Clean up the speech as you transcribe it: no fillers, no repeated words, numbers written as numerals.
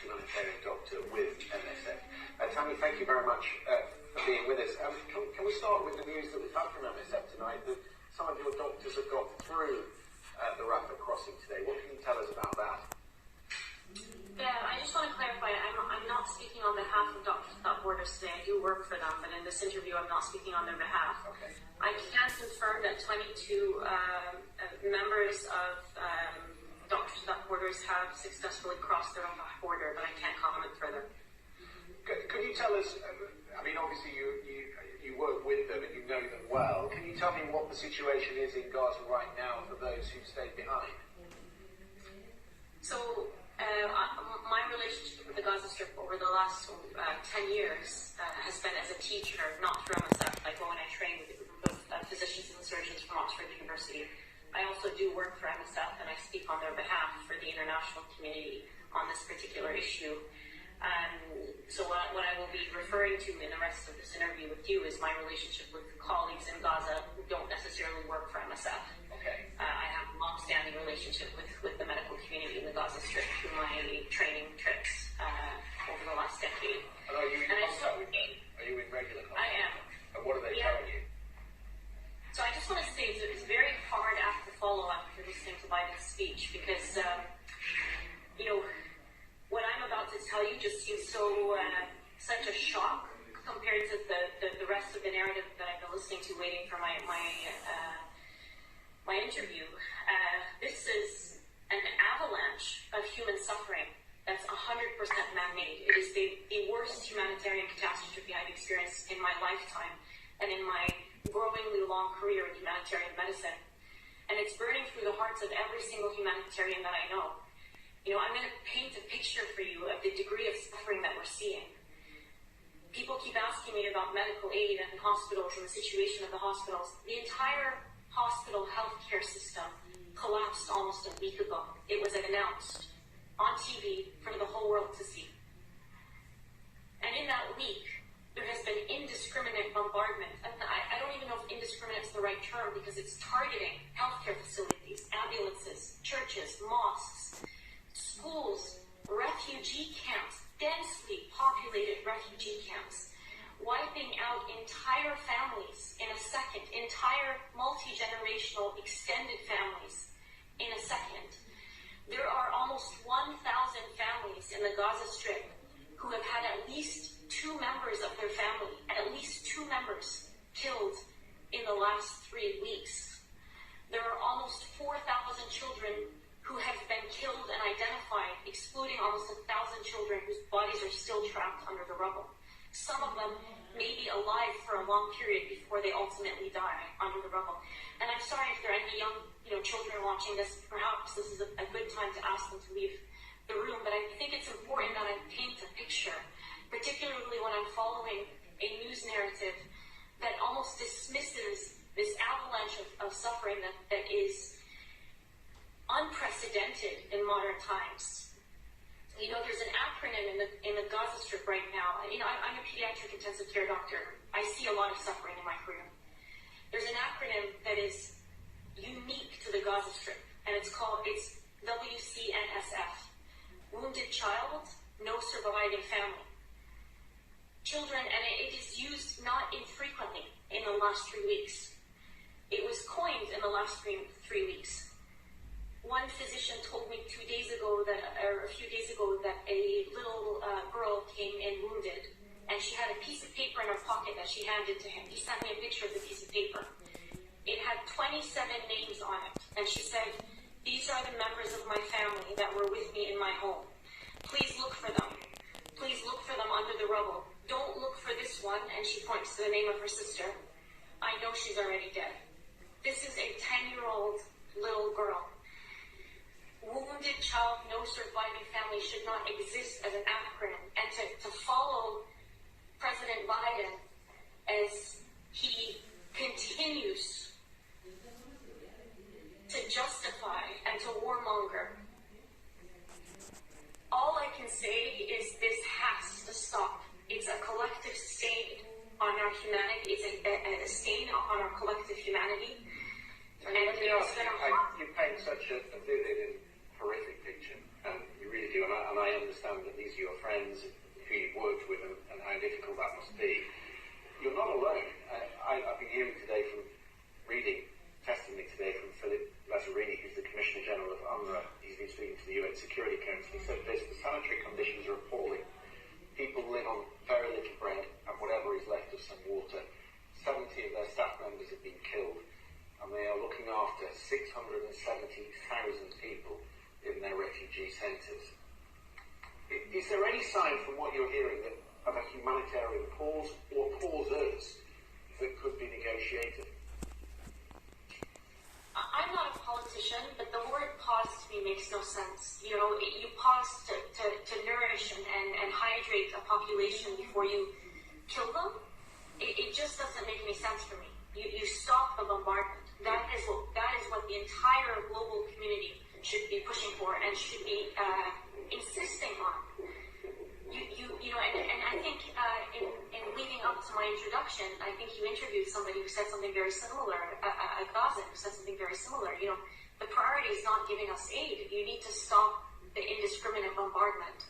humanitarian doctor with MSF. Tanya, thank you very much for being with us. Can we start with the news that we've had from MSF tonight, that some of your doctors have got through the Rafah crossing today? What can you tell us about that? Yeah, I just want to clarify, I'm not speaking on behalf of Doctors Without Borders today. I do work for them, but in this interview I'm not speaking on their behalf. Okay. I can confirm that 22 members of Doctors Without Borders have successfully crossed the Rafah border, but I can't comment further. Could you tell us, I mean, obviously you work with them and you know them well. Can you tell me what the situation is in Gaza right now for those who've stayed behind? So, my relationship with the Gaza Strip over the last 10 years has been as a teacher, not through MSF. I go and I train with a group of physicians and surgeons from Oxford University. I also do work for MSF, and I speak on their behalf for the international community on this particular issue. So what I will be referring to in the rest of this interview with you is my relationship with colleagues in Gaza who don't necessarily work for MSF. Okay. I have a long-standing relationship with the medical community in the Gaza Strip through my training trips over the last decade. And are you in contact with them? Are you in regular contact? I am. And what are they telling you? So I just want to say it's very hard to follow after listening to Biden's speech because, what I'm about to tell you just seems so such a shock compared to the rest of the narrative that I've been listening to, waiting for my interview. This is an avalanche of human suffering that's 100% man-made. It is the worst humanitarian catastrophe I've experienced in my lifetime and in my growingly long career in humanitarian medicine. And it's burning through the hearts of every single humanitarian that I know. I'm going to paint a picture for you of the degree of suffering that we're seeing. People keep asking me about medical aid and hospitals and the situation of the hospitals. The entire hospital healthcare system collapsed almost a week ago. It was announced on TV for the whole world to see. And in that week, there has been indiscriminate bombardment. I don't even know if indiscriminate is the right term because it's targeting healthcare facilities, ambulances, churches, mosques, schools, refugee camps, densely populated refugee camps, wiping out entire families in a second, entire multi-generational extended families in a second. There are almost 1,000 families in the Gaza Strip who have had at least 2 members of their family, at least 2 members killed in the last 3 weeks. There are almost 4,000 children who have been killed and identified, excluding almost 1,000 children whose bodies are still trapped under the rubble. Some of them may be alive for a long period before they ultimately die under the rubble. And I'm sorry if there are any young children watching this. Perhaps this is a good time to ask them to leave the room, but I think it's important that I paint a picture, particularly when I'm following a news narrative that almost dismisses this avalanche of suffering that is unprecedented in modern times. There's an acronym in the Gaza Strip right now. I'm a pediatric intensive care doctor. I see a lot of suffering in my career. There's an acronym that is unique to the Gaza Strip, and it's WCNSF. Wounded child, no surviving family. Children, and it is used not infrequently in the last 3 weeks. It was coined in the last three weeks. One physician told me a few days ago that a little girl came in wounded, and she had a piece of paper in her pocket that she handed to him. He sent me a picture of the piece of paper. It had 27 names on it, and she said, "These are the members of my family that were with me in my home. Please look for them. Please look for them under the rubble. Don't look for this one," and she points to the name of her sister. "I know she's already dead." This is a 10-year-old little girl. Wounded child, no surviving family should not exist as an acronym. And to follow President Biden as he continues to justify and to warmonger, all I can say is this has to stop. It's a collective stain on our humanity. It's a stain on our collective humanity. And let me ask you, you paint such a vivid and horrific picture, and you really do, and I I understand that these are your friends who you've worked with and how difficult that must be. You're not alone. I've been hearing today reading testimony today from Philip Lazzarini, who's the Commissioner General of UNRWA. He's been speaking to the UN Security Council. He said this: the sanitary conditions are appalling. People live on very little bread and whatever is left of some water. 70 of their staff members have been killed, and they are looking after 670,000 people in their refugee centres. Is there any sign from what you're hearing of a humanitarian pause or pauses that could be negotiated? I'm not a politician, but the word pause to me makes no sense. You know, you pause to nourish and hydrate a population before you kill them. It just doesn't make any sense for me. You stop the bombardment. That is what the entire global community should be pushing for and should be insisting on. You know, and I think in leading up to my introduction, I think you interviewed somebody who said something very similar, a Gazan who said something very similar. You know, the priority is not giving us aid. You need to stop the indiscriminate bombardment.